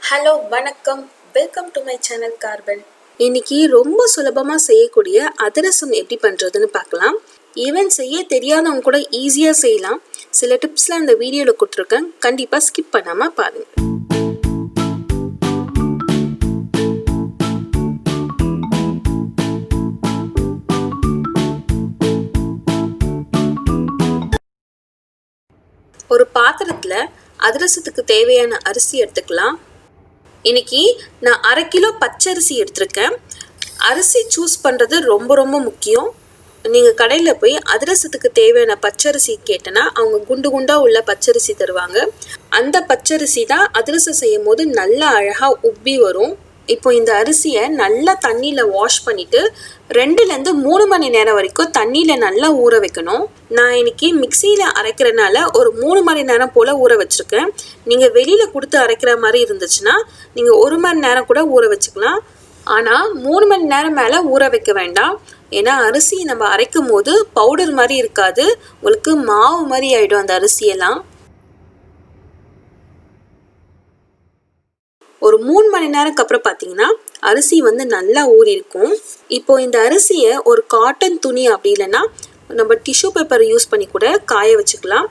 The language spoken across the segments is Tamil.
ஹலோ வணக்கம், welcome to my channel carbon. இன்னைக்கு ரொம்ப சுலபமாக செய்யக்கூடிய அதிரசம் எப்படி பண்ணுறதுன்னு பார்க்கலாம். ஈவன் செய்ய தெரியாதவங்க கூட ஈஸியாக செய்யலாம். சில டிப்ஸ்லாம் இந்த வீடியோவில் கொடுத்துருக்கேன், கண்டிப்பாக ஸ்கிப் பண்ணாமல் பாருங்கள். ஒரு பாத்திரத்தில் அதிரசத்துக்கு தேவையான அரிசி எடுத்துக்கலாம். இன்னைக்கு நான் 1/2 கிலோ பச்சரிசி எடுத்திருக்கேன். அரிசி சூஸ் பண்ணுறது ரொம்ப முக்கியம். நீங்கள் கடையில் போய் அதிரசத்துக்கு தேவையான பச்சரிசி கேட்டனா அவங்க குண்டு குண்டாக உள்ள பச்சரிசி தருவாங்க. அந்த பச்சரிசி தான் அதிரசம் செய்யும் போது நல்லா அழகாக உப்பி வரும். இப்போ இந்த அரிசியை நல்லா தண்ணியில் வாஷ் பண்ணிவிட்டு 2லேருந்து 3 மணி நேரம் வரைக்கும் தண்ணியில் நல்லா ஊற வைக்கணும். நான் இன்னைக்கு மிக்சியில் அரைக்கிறனால ஒரு 3 மணி நேரம் போல் ஊற வச்சுருக்கேன். நீங்கள் வெளியில் கொடுத்து அரைக்கிற மாதிரி இருந்துச்சுன்னா நீங்கள் 1 மணி நேரம் கூட ஊற வச்சுக்கலாம். ஆனால் 3 மணி நேரம் மேலே ஊற வைக்க வேண்டாம். ஏன்னா அரிசி நம்ம அரைக்கும் போது பவுடர் மாதிரி இருக்காது, உங்களுக்கு மாவு மாதிரி ஆகிடும் அந்த அரிசியெல்லாம். ஒரு 3 மணி நேரத்துக்கு அப்புறம் பார்த்தீங்கன்னா அரிசி நல்லா ஊறி இருக்கும். இப்போ இந்த அரிசியை ஒரு காட்டன் துணி அப்படி இல்லைன்னா நம்ம டிஷ்யூ பேப்பர் யூஸ் பண்ணி கூட காய வச்சுக்கலாம்.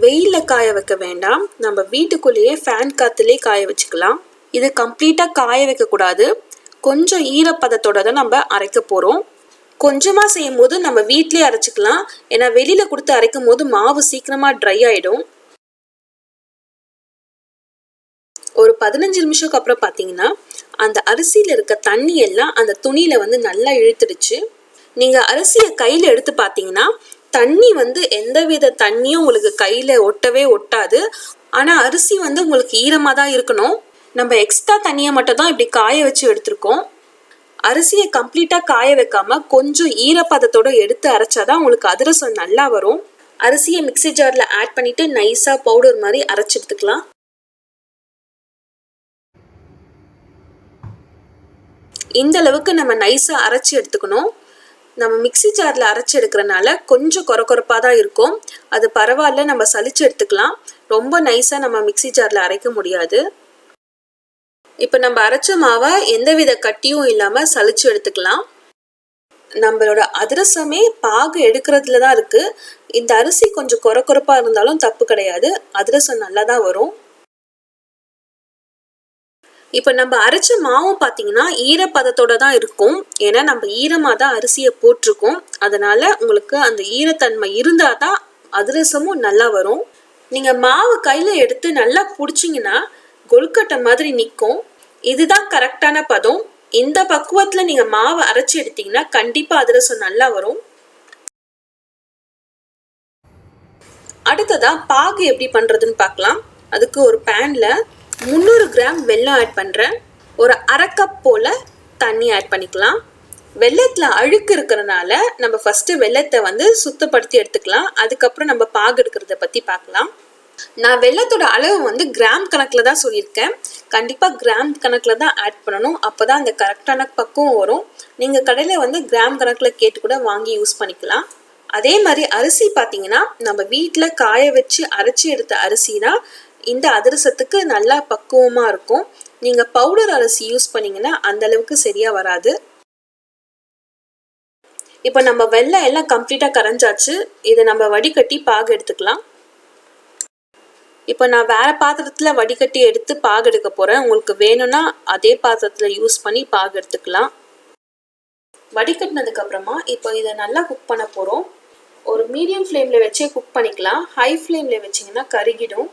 வெயிலில் காய வைக்க வேண்டாம், நம்ம வீட்டுக்குள்ளேயே ஃபேன் காற்றுலேயே காய வச்சுக்கலாம். இது கம்ப்ளீட்டாக காய வைக்கக்கூடாது, கொஞ்சம் ஈரப்பதத்தோட தான் நம்ம அரைக்க போகிறோம். கொஞ்சமாக செய்யும் போது நம்ம வீட்டிலே அரைச்சிக்கலாம். ஏன்னா வெளியில் கொடுத்து அரைக்கும் போது மாவு சீக்கிரமாக ட்ரை ஆகிடும். ஒரு 15 நிமிஷத்துக்கு அப்புறம் பார்த்தீங்கன்னா அந்த அரிசியில் இருக்க தண்ணி எல்லாம் அந்த துணியில் நல்லா இழுத்துடுச்சு. நீங்கள் அரிசியை கையில் எடுத்து பார்த்தீங்கன்னா தண்ணி எந்தவித தண்ணியும் உங்களுக்கு கையில் ஒட்டவே ஒட்டாது. ஆனால் அரிசி உங்களுக்கு ஈரமாக தான் இருக்கணும். நம்ம எக்ஸ்ட்ரா தண்ணியை மட்டும் தான் இப்படி காய வச்சு எடுத்திருக்கோம். அரிசியை கம்ப்ளீட்டாக காய வைக்காம கொஞ்சம் ஈரப்பதத்தோடு எடுத்து அரைச்சாதான் உங்களுக்கு அதிரசம் நல்லா வரும். அரிசியை மிக்ஸி ஜாரில் ஆட் பண்ணிவிட்டு நைஸாக பவுடர் மாதிரி அரைச்சி எடுத்துக்கலாம். இந்த அளவுக்கு நம்ம நைஸாக அரைச்சி எடுத்துக்கணும். நம்ம மிக்ஸி ஜாரில் அரைச்சி எடுக்கிறனால கொஞ்சம் கொரப்பாக தான் இருக்கும். அது பரவாயில்ல, நம்ம சலிச்சு எடுத்துக்கலாம். ரொம்ப நைஸாக நம்ம மிக்ஸி ஜாரில் அரைக்க முடியாது. இப்போ நம்ம அரைச்ச மாவை எந்தவித கட்டியும் இல்லாமல் சலிச்சு எடுத்துக்கலாம். நம்மளோட அதிரசமே பாகு எடுக்கிறதுல தான் இருக்குது. இந்த அரிசி கொஞ்சம் கொரப்பாக இருந்தாலும் தப்பு கிடையாது, அதிரசம் நல்லா தான் வரும். இப்போ நம்ம அரைச்ச மாவும் பார்த்தீங்கன்னா ஈரப்பதத்தோட தான் இருக்கும். ஏன்னா நம்ம ஈரமாக தான் அரிசியை போட்டிருக்கோம். அதனால உங்களுக்கு அந்த ஈரத்தன்மை இருந்தால் தான் அதிரசமும் நல்லா வரும். நீங்கள் மாவு கையில் எடுத்து நல்லா பிடிச்சிங்கன்னா கொழுக்கட்டை மாதிரி நிற்கும். இதுதான் கரெக்டான பதம். இந்த பக்குவத்தில் நீங்கள் மாவை அரைச்சி எடுத்தீங்கன்னா கண்டிப்பாக அதிரசம் நல்லா வரும். அடுத்ததாக பாகு எப்படி பண்ணுறதுன்னு பார்க்கலாம். அதுக்கு ஒரு பேனில் 300 கிராம் வெல்லம் ஆட் பண்ணுறேன். ஒரு 1/2 கப் போல் தண்ணி ஆட் பண்ணிக்கலாம். வெல்லத்தில் அழுக்கு இருக்கிறனால நம்ம ஃபஸ்ட்டு வெல்லத்தை சுத்தப்படுத்தி எடுத்துக்கலாம். அதுக்கப்புறம் நம்ம பாகு எடுக்கிறத பற்றி பார்க்கலாம். நான் வெல்லத்தோட அளவு கிராம் கணக்கில் தான் சொல்லியிருக்கேன். கண்டிப்பாக கிராம் கணக்கில் தான் ஆட் பண்ணணும், அப்போ தான் அந்த கரெக்டான பக்குவம் வரும். நீங்கள் கடையில் கிராம் கணக்கில் கேட்டு கூட வாங்கி யூஸ் பண்ணிக்கலாம். அதே மாதிரி அரிசி பார்த்தீங்கன்னா நம்ம வீட்டில் காய வச்சு அரைச்சி எடுத்த அரிசி தான் இந்த அதிரசத்துக்கு நல்லா பக்குவமாக இருக்கும். நீங்கள் பவுடர் அரிசி யூஸ் பண்ணிங்கன்னா அந்த அளவுக்கு சரியாக வராது. இப்போ நம்ம வெல்லம் எல்லாம் கம்ப்ளீட்டாக கரைஞ்சாச்சு. இதை நம்ம வடிகட்டி பாகு எடுத்துக்கலாம். இப்போ நான் வேறு பாத்திரத்தில் வடிகட்டி எடுத்து பாகு எடுக்க போகிறேன். உங்களுக்கு வேணும்னா அதே பாத்திரத்தில் யூஸ் பண்ணி பாகு எடுத்துக்கலாம். வடிகட்டினதுக்கப்புறமா இப்போ இதை நல்லா குக் பண்ண போகிறோம். ஒரு மீடியம் ஃப்ளேமில் வச்சே குக் பண்ணிக்கலாம். ஹை ஃப்ளேமில் வச்சிங்கன்னா கருகிடும்.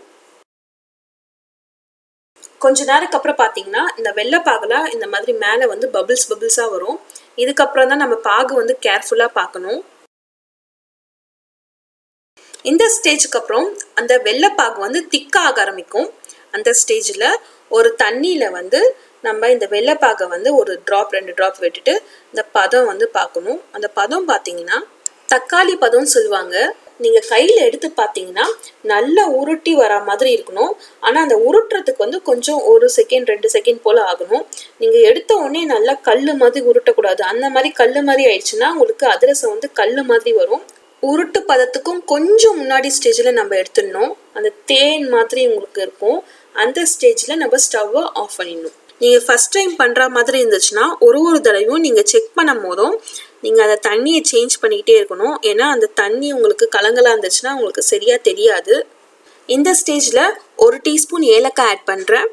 கொஞ்ச நேரத்துக்கு அப்புறம் பார்த்தீங்கன்னா இந்த வெள்ளைப்பாகுல இந்த மாதிரி மேலே பபிள்ஸாக வரும். இதுக்கப்புறம் தான் நம்ம பாகு கேர்ஃபுல்லாக பார்க்கணும். இந்த ஸ்டேஜுக்கு அப்புறம் அந்த வெள்ளைப்பாகு திக்காக ஆரம்பிக்கும். அந்த ஸ்டேஜில் ஒரு தண்ணியில் நம்ம இந்த வெள்ளைப்பாகை ஒரு ட்ராப் 2 ட்ராப் விட்டுட்டு இந்த பதம் பார்க்கணும். அந்த பதம் பார்த்தீங்கன்னா தக்காளி பதம்னு சொல்லுவாங்க. நீங்கள் கையில் எடுத்து பார்த்தீங்கன்னா நல்லா உருட்டி வர மாதிரி இருக்கணும். ஆனால் அந்த உருட்டுறதுக்கு கொஞ்சம் 1 செகண்ட் 2 செகண்ட் போல் ஆகணும். நீங்கள் எடுத்த உடனே நல்லா கல் மாதிரி உருட்டக்கூடாது. அந்த மாதிரி கல் மாதிரி ஆயிடுச்சுன்னா உங்களுக்கு அதிரசம் கல் மாதிரி வரும். உருட்டு பதத்துக்கும் கொஞ்சம் முன்னாடி ஸ்டேஜில் நம்ம எடுத்துடணும். அந்த தேன் மாதிரி உங்களுக்கு இருக்கும். அந்த ஸ்டேஜில் நம்ம ஸ்டவ்வை ஆஃப் பண்ணிடணும். நீங்கள் ஃபஸ்ட் டைம் பண்ணுற மாதிரி இருந்துச்சுன்னா ஒரு தடவையும் நீங்கள் செக் பண்ணும் போதும் நீங்கள் அதை தண்ணியை சேஞ்ச் பண்ணிக்கிட்டே இருக்கணும். ஏன்னா அந்த தண்ணி உங்களுக்கு கலங்கலாக இருந்துச்சுன்னா உங்களுக்கு சரியாக தெரியாது. இந்த ஸ்டேஜில் 1 டீஸ்பூன் ஏலக்காய் ஆட் பண்ணுறேன்,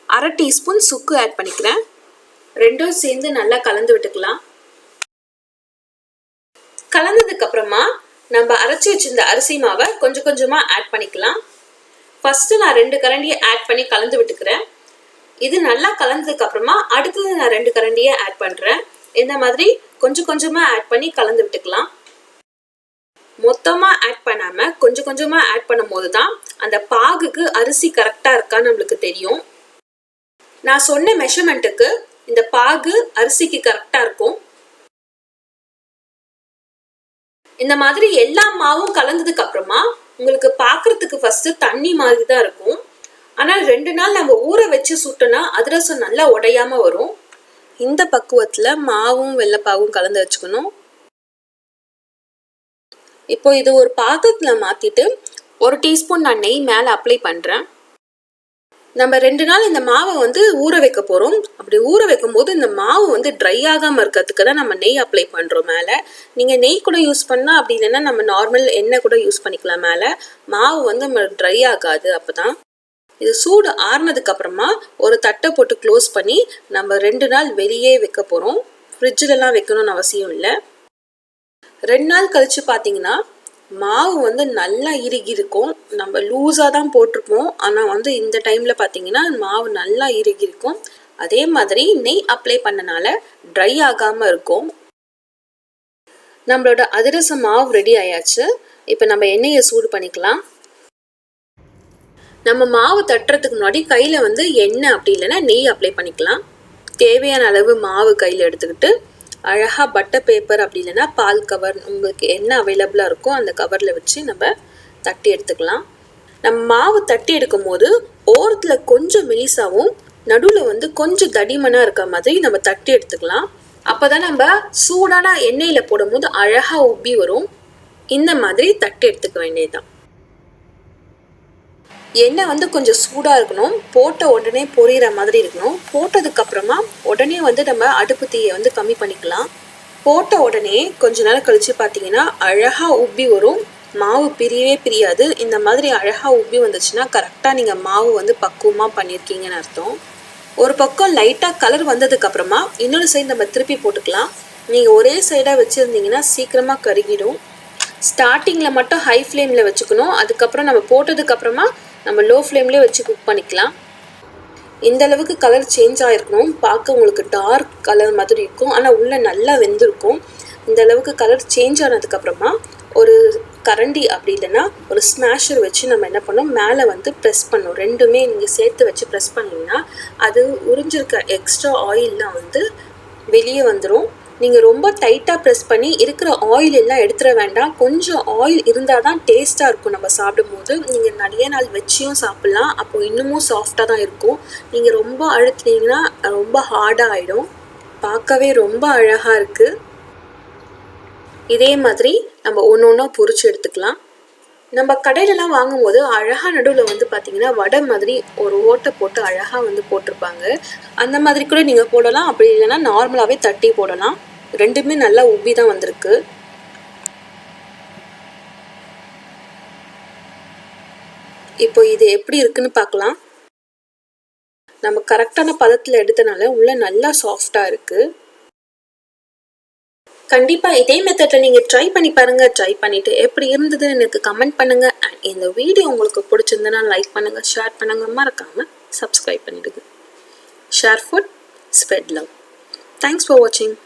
1/2 டீஸ்பூன் சுக்கு ஆட் பண்ணிக்கிறேன். ரெண்டும் சேர்ந்து நல்லா கலந்து விட்டுக்கலாம். கலந்ததுக்கப்புறமா நம்ம அரைச்சி வச்சிருந்த அரிசி மாவை கொஞ்சம் கொஞ்சமாக ஆட் பண்ணிக்கலாம். ஃபஸ்ட்டு நான் 2 கரண்டியை ஆட் பண்ணி கலந்து விட்டுக்கிறேன். இது நல்லா கலந்ததுக்கப்புறமா அடுத்தது நான் 2 கரண்டியை ஆட் பண்ணுறேன். இந்த மாதிரி கொஞ்சம் கொஞ்சமாக ஆட் பண்ணி கலந்து விட்டுக்கலாம். மொத்தமாக ஆட் பண்ணாமல் கொஞ்சம் கொஞ்சமாக ஆட் பண்ணும் போது தான் அந்த பாகுக்கு அரிசி கரெக்டாக இருக்கான்னு நம்மளுக்கு தெரியும். நான் சொன்ன மெஷர்மெண்ட்டுக்கு இந்த பாகு அரிசிக்கு கரெக்டாக இருக்கும். இந்த மாதிரி எல்லா மாவும் கலந்ததுக்கு அப்புறமா உங்களுக்கு பார்க்கறதுக்கு ஃபர்ஸ்ட் தண்ணி மாதிரி தான் இருக்கும். ஆனால் 2 நாள் நம்ம ஊற வச்சு சுட்டோன்னா அதிரசம் நல்லா உடையாம வரும். இந்த பக்குவத்தில் மாவும் வெள்ளைப்பாகும் கலந்து வச்சுக்கணும். இப்போ இது ஒரு பாத்திரத்தில் மாற்றிட்டு 1 டீஸ்பூன் நான் நெய் மேலே அப்ளை பண்ணுறேன். நம்ம 2 நாள் இந்த மாவை ஊற வைக்க போகிறோம். அப்படி ஊற வைக்கும் போது இந்த மாவு ட்ரை ஆகாமல் இருக்கிறதுக்கு தான் நம்ம நெய் அப்ளை பண்ணுறோம் மேலே. நீங்கள் நெய் கூட யூஸ் பண்ணால், அப்படி இல்லைன்னா நம்ம நார்மல் எண்ணெய் கூட யூஸ் பண்ணிக்கலாம். மேலே மாவு நம்ம ட்ரை ஆகாது. அப்போ தான் இது சூடு ஆறுனதுக்கு அப்புறமா ஒரு தட்டை போட்டு க்ளோஸ் பண்ணி நம்ம 2 நாள் வெளியே வைக்க போகிறோம். ஃப்ரிட்ஜிலலாம் வைக்கணும்னு அவசியம் இல்லை. 2 நாள் கழித்து பார்த்தீங்கன்னா மாவு நல்லா இறுகி இருக்கும். நம்ம லூஸாக தான் போட்டிருப்போம். ஆனால் இந்த டைமில் பார்த்தீங்கன்னா மாவு நல்லா இறுகி இருக்கும். அதே மாதிரி நெய் அப்ளை பண்ணனால ட்ரை ஆகாமல் இருக்கும். நம்மளோட அதிரச மாவு ரெடி ஆயாச்சு. இப்போ நம்ம எண்ணெயை சூடு பண்ணிக்கலாம். நம்ம மாவு தட்டுறதுக்கு முன்னாடி கையில் எண்ணெய் அப்படி இல்லைன்னா நெய் அப்ளை பண்ணிக்கலாம். தேவையான அளவு மாவு கையில் எடுத்துக்கிட்டு அழகாக பட்டர் பேப்பர் அப்படி இல்லைன்னா பால் கவர், உங்களுக்கு என்ன அவைலபிளாக இருக்கோ அந்த கவரில் வச்சு நம்ம தட்டி எடுத்துக்கலாம். நம்ம மாவு தட்டி எடுக்கும் போது ஓரத்தில் கொஞ்சம் மெலிசாவும் நடுவில் கொஞ்சம் தடிமனாக இருக்க மாதிரி நம்ம தட்டி எடுத்துக்கலாம். அப்போ தான் நம்ம சூடான எண்ணெயில் போடும்போது அழகாக உப்பி வரும். இந்த மாதிரி தட்டி எடுத்துக்க வேண்டியதுதான். எண்ணெய் கொஞ்சம் சூடாக இருக்கணும். போட்ட உடனே பொரியிற மாதிரி இருக்கணும். போட்டதுக்கப்புறமா உடனே நம்ம அடுப்பு தீயை கம்மி பண்ணிக்கலாம். போட்ட உடனே கொஞ்ச நேரம் கழித்து பார்த்தீங்கன்னா அழகாக உப்பி வரும். மாவு பிரியவே பிரியாது. இந்த மாதிரி அழகாக உப்பி வந்துச்சுன்னா கரெக்டாக நீங்கள் மாவு பக்குவமாக பண்ணியிருக்கீங்கன்னு அர்த்தம். ஒரு பக்கம் லைட்டாக கலர் வந்ததுக்கப்புறமா இன்னொரு சைடு நம்ம திருப்பி போட்டுக்கலாம். நீங்கள் ஒரே சைடாக வச்சுருந்தீங்கன்னா சீக்கிரமாக கருகிடும். ஸ்டார்டிங்கில் மட்டும் ஹை ஃப்ளேமில் வச்சுக்கணும். அதுக்கப்புறம் நம்ம போட்டதுக்கப்புறமா நம்ம லோ ஃப்ளேம்லேயே வச்சு குக் பண்ணிக்கலாம். இந்த அளவுக்கு கலர் சேஞ்ச் ஆகிருக்கணும். பார்க்க உங்களுக்கு டார்க் கலர் மாதிரி இருக்கும், ஆனால் உள்ளே நல்லா வெந்திருக்கும். இந்த அளவுக்கு கலர் சேஞ்ச் ஆனதுக்கப்புறமா ஒரு கரண்டி அப்படி இல்லைன்னா ஒரு ஸ்மாஷர் வச்சு நம்ம என்ன பண்ணோம், மேலே ப்ரெஸ் பண்ணோம். ரெண்டுமே நீங்கள் சேர்த்து வச்சு ப்ரெஸ் பண்ணிங்கன்னா அது உறிஞ்சிருக்க எக்ஸ்ட்ரா ஆயிலெலாம் வெளியே வந்துடும். நீங்கள் ரொம்ப டைட்டாக ப்ரெஸ் பண்ணி இருக்கிற ஆயில் எல்லாம் எடுத்துட வேண்டாம். கொஞ்சம் ஆயில் இருந்தால் தான் டேஸ்ட்டாக இருக்கும். நம்ம சாப்பிடும்போது நீங்கள் நிறைய நாள் வச்சியும் சாப்பிட்லாம். அப்போ இன்னமும் சாஃப்டாக தான் இருக்கும். நீங்கள் ரொம்ப அழுத்தினீங்கன்னா ரொம்ப ஹார்டாக ஆகிடும். பார்க்கவே ரொம்ப அழகாக இருக்குது. இதே மாதிரி நம்ம ஒன்று ஒன்றா பொரிச்சு எடுத்துக்கலாம். நம்ம கடையிலலாம் வாங்கும்போது அழகாக நடுவில் பார்த்தீங்கன்னா வடை மாதிரி ஒரு ஓட்டை போட்டு அழகாக போட்டிருப்பாங்க. அந்த மாதிரி கூட நீங்கள் போடலாம். அப்படி இல்லைன்னா நார்மலாகவே தட்டி போடலாம். ரெண்டுமே நல்லா உப்பி தான் வந்திருக்கு. இப்போ இது எப்படி இருக்குன்னு பார்க்கலாம். நம்ம கரெக்டான பதத்தில் எடுத்தனால உள்ள நல்லா சாஃப்டாக இருக்குது. கண்டிப்பாக இதே மெத்தடில் நீங்கள் ட்ரை பண்ணி பாருங்கள். ட்ரை பண்ணிவிட்டு எப்படி இருந்ததுன்னு எனக்கு கமெண்ட் பண்ணுங்கள். அண்ட் இந்த வீடியோ உங்களுக்கு பிடிச்சிருந்தனா லைக் பண்ணுங்கள், ஷேர் பண்ணுங்கள், மறக்காமல் சப்ஸ்கிரைப் பண்ணிவிடுங்க. Share food, spread love. Thanks for வாட்சிங்.